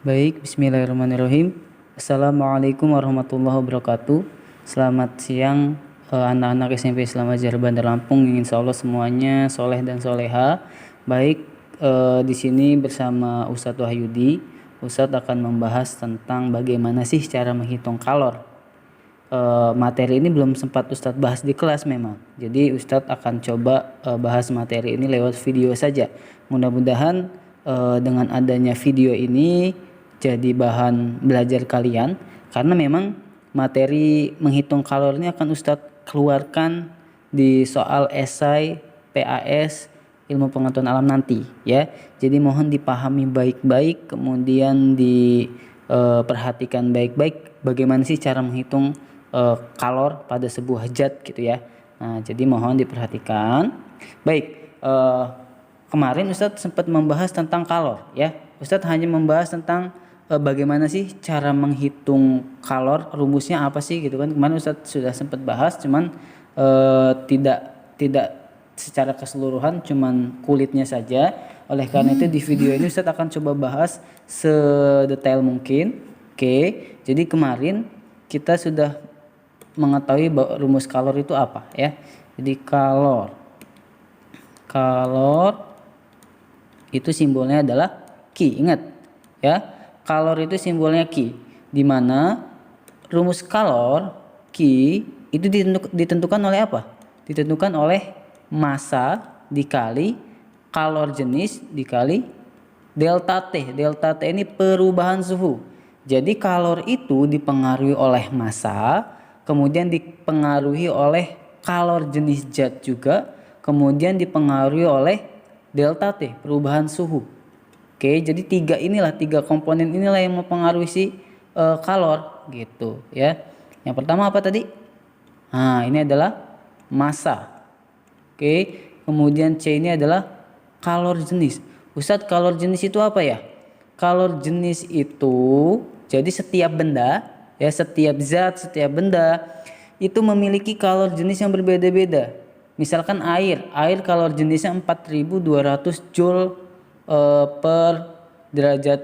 Baik, bismillahirrahmanirrahim. Assalamualaikum warahmatullahi wabarakatuh. Selamat siang anak-anak SMP Islam Ajar Bandar Lampung. Insya Allah semuanya soleh dan soleha. Baik, di sini bersama Ustadz Wahyudi. Ustadz akan membahas tentang bagaimana sih cara menghitung kalor. Materi ini belum sempat Ustadz bahas di kelas memang. Jadi Ustadz akan coba bahas materi ini lewat video saja. Mudah-mudahan dengan adanya video ini jadi bahan belajar kalian, karena memang materi menghitung kalor ini akan Ustadz keluarkan di soal esai PAS ilmu pengetahuan alam nanti ya. Jadi mohon dipahami baik-baik, kemudian diperhatikan baik-baik bagaimana sih cara menghitung kalor pada sebuah zat gitu ya. Nah, jadi mohon diperhatikan. Baik, kemarin Ustadz sempat membahas tentang kalor ya. Ustadz hanya membahas tentang bagaimana sih cara menghitung kalor, rumusnya apa sih gitu kan. Kemarin Ustadz sudah sempat bahas, cuman tidak secara keseluruhan, cuman kulitnya saja. Oleh karena itu di video ini Ustadz akan coba bahas sedetail mungkin. Oke, jadi kemarin kita sudah mengetahui rumus kalor itu apa ya. Jadi kalor itu simbolnya adalah Ki. Ingat ya, kalor itu simbolnya Ki, di mana rumus kalor Ki itu ditentukan oleh apa? Ditentukan oleh massa dikali kalor jenis dikali delta T. Delta T ini perubahan suhu. Jadi kalor itu dipengaruhi oleh massa, kemudian dipengaruhi oleh kalor jenis zat juga, kemudian dipengaruhi oleh delta T, perubahan suhu. Oke, jadi tiga komponen inilah yang mempengaruhi si kalor gitu ya. Yang pertama apa tadi? Nah, ini adalah massa. Oke, kemudian C ini adalah kalor jenis. Ustadz, kalor jenis itu apa ya? Kalor jenis itu jadi setiap benda ya, setiap zat, setiap benda itu memiliki kalor jenis yang berbeda-beda. Misalkan air kalor jenisnya 4200 Joule per derajat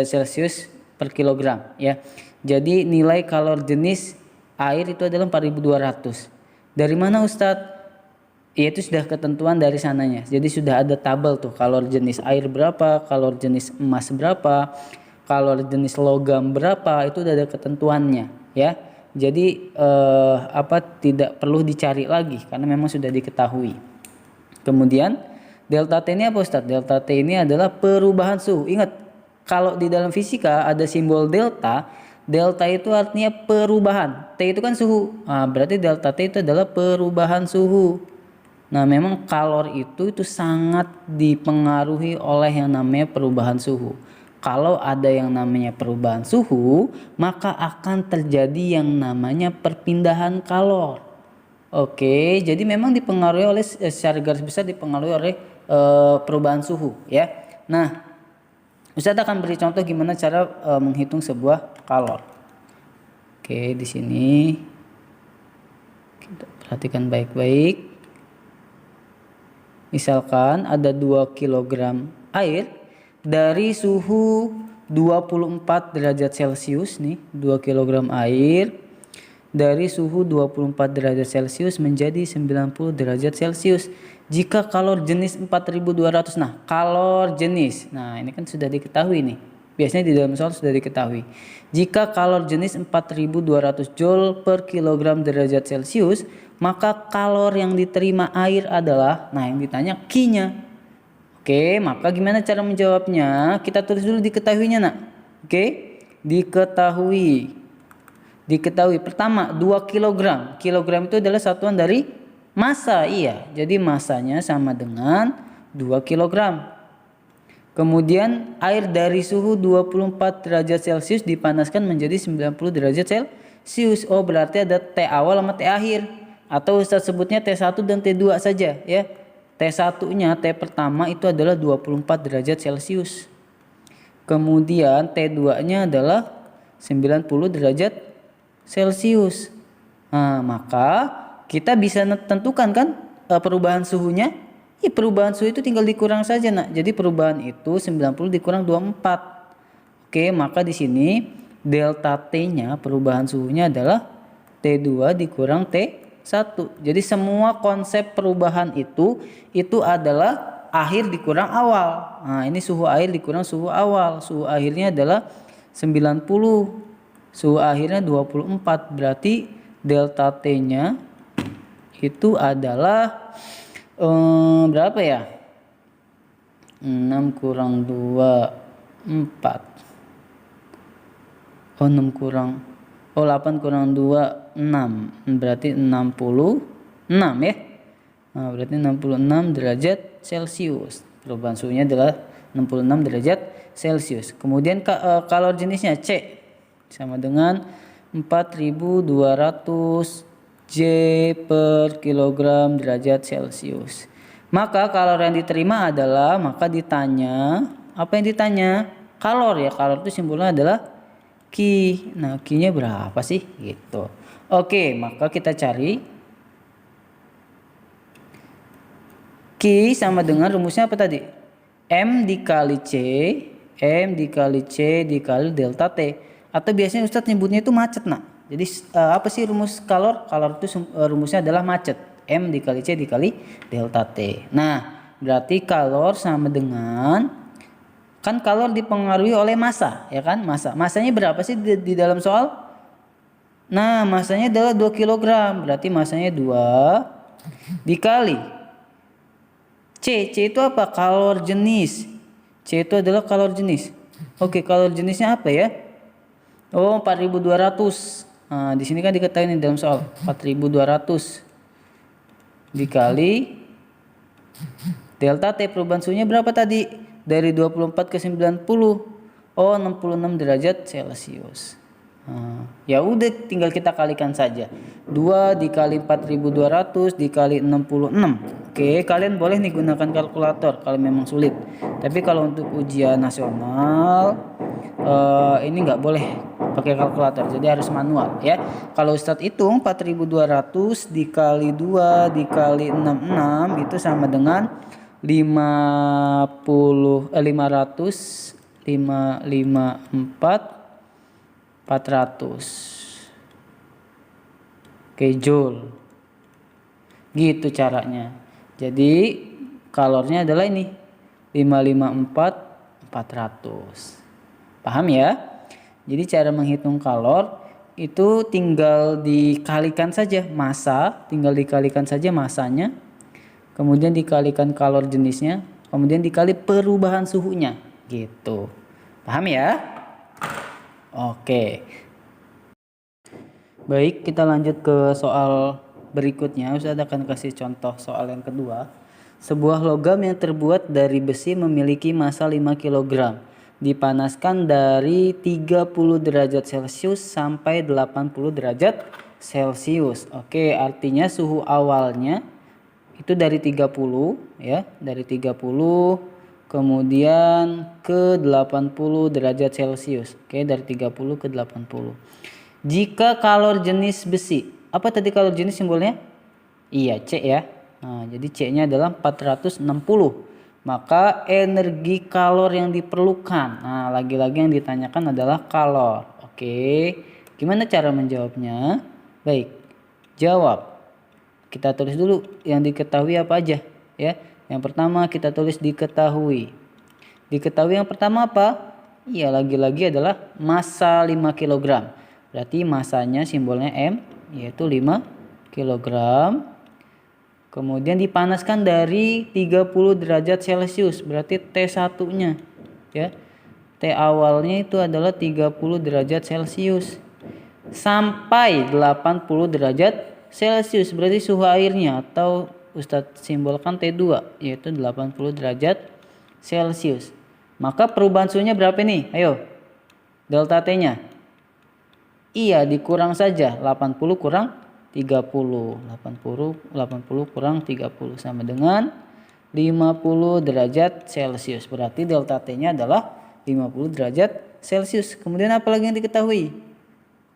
Celcius per kilogram ya. Jadi nilai kalor jenis air itu adalah 4200. Dari mana Ustadz? Itu sudah ketentuan dari sananya. Jadi sudah ada tabel tuh, kalor jenis air berapa, kalor jenis emas berapa, kalor jenis logam berapa, itu udah ada ketentuannya ya. Jadi tidak perlu dicari lagi karena memang sudah diketahui. Kemudian delta T ini apa Ustadz? Delta T ini adalah perubahan suhu. Ingat, kalau di dalam fisika ada simbol delta. Delta itu artinya perubahan. T itu kan suhu. Nah, berarti delta T itu adalah perubahan suhu. Nah, memang kalor itu sangat dipengaruhi oleh yang namanya perubahan suhu. Kalau ada yang namanya perubahan suhu, maka akan terjadi yang namanya perpindahan kalor. Oke, jadi memang dipengaruhi oleh secara garis besar dipengaruhi oleh perubahan suhu ya. Nah, Ustadz akan beri contoh gimana cara menghitung sebuah kalor. Oke, di sini kita perhatikan baik-baik. Misalkan ada 2 kg air dari suhu 24 derajat Celcius nih, 2 kg air dari suhu 24 derajat Celcius menjadi 90 derajat Celcius. Jika kalor jenis 4200. Nah, kalor jenis. Nah, ini kan sudah diketahui nih. Biasanya di dalam soal sudah diketahui. Jika kalor jenis 4200 Joule per kilogram derajat Celcius, maka kalor yang diterima air adalah, nah yang ditanya Q-nya. Oke, maka gimana cara menjawabnya? Kita tulis dulu diketahuinya nak. Oke, diketahui. Pertama 2 kg. Kilogram itu adalah satuan dari massa, iya. Jadi massanya sama dengan 2 kg. Kemudian air dari suhu 24 derajat Celcius dipanaskan menjadi 90 derajat Celcius. Oh, berarti ada T awal sama T akhir. Atau Ustadz sebutnya T1 dan T2 saja ya. T1-nya, T pertama itu adalah 24 derajat Celcius. Kemudian T2-nya adalah 90 derajat Celcius. Nah, maka kita bisa tentukan kan perubahan suhunya. Perubahan suhu itu tinggal dikurang saja nak. Jadi perubahan itu 90 dikurang 24. Oke, maka di sini delta T-nya perubahan suhunya adalah T2 dikurang T1. Jadi semua konsep perubahan itu adalah akhir dikurang awal. Nah, ini suhu akhir dikurang suhu awal. Suhu akhirnya adalah 90. Suhu akhirnya 24. Berarti delta T-nya itu adalah berapa ya? 6 kurang 2, 4. 8 kurang 2, 6. Berarti 66 ya. Nah, berarti 66 derajat Celcius. Perubahan suhunya adalah 66 derajat Celcius. Kemudian kalor jenisnya C sama dengan 4200 J per kilogram derajat Celcius. Maka kalor yang diterima adalah, maka ditanya, apa yang ditanya? Kalor ya. Kalor itu simbolnya adalah Q. Nah, Q-nya berapa sih? Gitu. Oke, maka kita cari Q sama dengan rumusnya apa tadi? M dikali C dikali delta T. Atau biasanya Ustadz nyebutnya itu macet, nak. Jadi apa sih rumus kalor? Kalor itu rumusnya adalah macet. M dikali C dikali delta T. Nah, berarti kalor sama dengan, kan kalor dipengaruhi oleh massa, ya kan? Masanya berapa sih di dalam soal? Nah, masanya adalah 2 kg. Berarti masanya 2 dikali C itu apa? Kalor jenis. C itu adalah kalor jenis. Oke, kalor jenisnya apa ya? Oh, 4200. Nah, di sini kan diketahui nih dalam soal. 4200 dikali delta T, perubahan suhunya berapa tadi? Dari 24 ke 90. Oh, 66 derajat Celcius. Ya udah, tinggal kita kalikan saja. 2 dikali 4200 dikali 66. Oke, kalian boleh nih gunakan kalkulator kalau memang sulit. Tapi kalau untuk ujian nasional ini nggak boleh pakai kalkulator, jadi harus manual ya. Kalau Ustadz hitung 4200 dikali 2 dikali 66 itu sama dengan 400 Oke, joule. Gitu caranya. Jadi kalornya adalah ini 400. Paham ya? Jadi cara menghitung kalor itu tinggal dikalikan saja massa, massanya. Kemudian dikalikan kalor jenisnya, kemudian dikali perubahan suhunya, gitu. Paham ya? Oke. Baik, kita lanjut ke soal berikutnya. Ustaz akan kasih contoh soal yang kedua. Sebuah logam yang terbuat dari besi memiliki massa 5 kg. Dipanaskan dari 30 derajat Celcius sampai 80 derajat Celcius. Oke, artinya suhu awalnya itu dari 30 ya, dari 30 kemudian ke 80 derajat Celcius. Oke, dari 30 ke 80. Jika kalor jenis besi, apa tadi kalor jenis simbolnya? Iya, C ya. Nah, jadi C-nya adalah 460. Maka energi kalor yang diperlukan. Nah, lagi-lagi yang ditanyakan adalah kalor. Oke, gimana cara menjawabnya? Baik, jawab. Kita tulis dulu yang diketahui apa aja ya. Yang pertama kita tulis diketahui. Diketahui yang pertama apa? Iya, lagi-lagi adalah massa 5 kg. Berarti massanya simbolnya M, yaitu 5 kg. Kemudian dipanaskan dari 30 derajat Celcius. Berarti T1-nya ya. T awalnya itu adalah 30 derajat Celcius sampai 80 derajat Celcius, berarti suhu airnya, atau Ustadz simbolkan T2 yaitu 80 derajat Celcius. Maka perubahan suhunya berapa nih? Ayo, delta T-nya. Iya, dikurang saja, 80 kurang 30. 80 kurang 30 sama dengan 50 derajat Celcius. Berarti delta T-nya adalah 50 derajat Celcius. Kemudian apa lagi yang diketahui?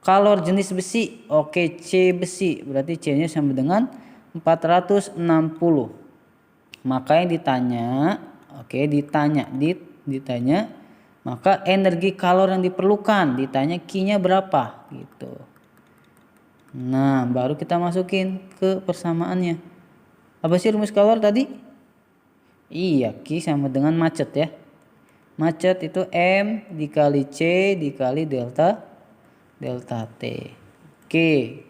Kalor jenis besi. Oke, C besi. Berarti C-nya sama dengan 460. Maka yang ditanya, oke, ditanya Maka energi kalor yang diperlukan, ditanya Q-nya berapa gitu. Nah, baru kita masukin ke persamaannya. Apa sih rumus kalor tadi? Iya, Q sama dengan macet ya. Macet itu M dikali C dikali delta T. Oke.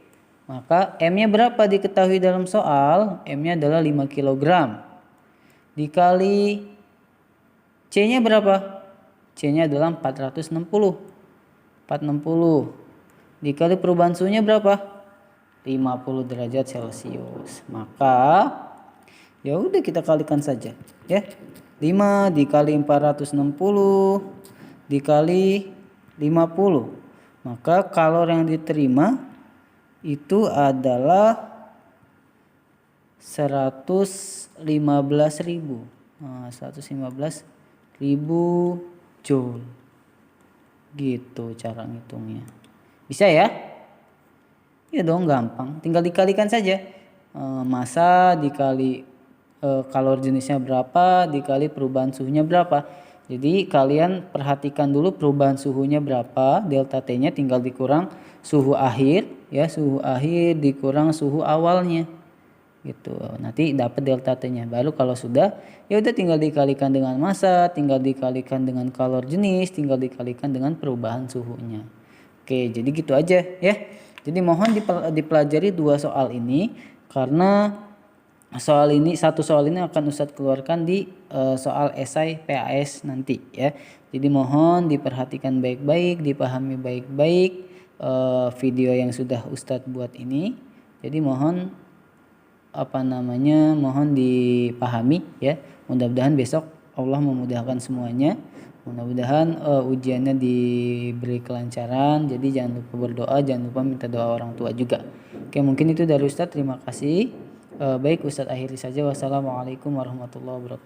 Maka M-nya berapa diketahui dalam soal? M-nya adalah 5 kg. Dikali C-nya berapa? C-nya adalah 460. 460. Dikali perubahan suhunya berapa? 50 derajat Celcius. Maka ya udah kita kalikan saja ya. 5 dikali 460 dikali 50. Maka kalor yang diterima itu adalah 115.000. Nah, 115.000 joule. Gitu cara ngitungnya. Bisa ya? Ya dong, gampang. Tinggal dikalikan saja. Massa dikali kalor jenisnya berapa dikali perubahan suhunya berapa. Jadi kalian perhatikan dulu perubahan suhunya berapa, delta T-nya tinggal dikurang suhu akhir ya, suhu akhir dikurang suhu awalnya. Gitu. Nanti dapat delta T-nya. Baru kalau sudah ya udah tinggal dikalikan dengan massa, tinggal dikalikan dengan kalor jenis, tinggal dikalikan dengan perubahan suhunya. Oke, jadi gitu aja ya. Jadi mohon dipelajari 2 soal ini karena satu soal ini akan Ustadz keluarkan di soal esai PAS nanti ya. Jadi mohon diperhatikan baik-baik, dipahami baik-baik video yang sudah Ustadz buat ini. Jadi mohon mohon dipahami ya. Mudah-mudahan besok Allah memudahkan semuanya. Mudah-mudahan ujiannya diberi kelancaran. Jadi jangan lupa berdoa, jangan lupa minta doa orang tua juga. Oke, mungkin itu dari Ustadz. Terima kasih. Baik, Ustadz akhiri saja. Wassalamualaikum warahmatullahi wabarakatuh.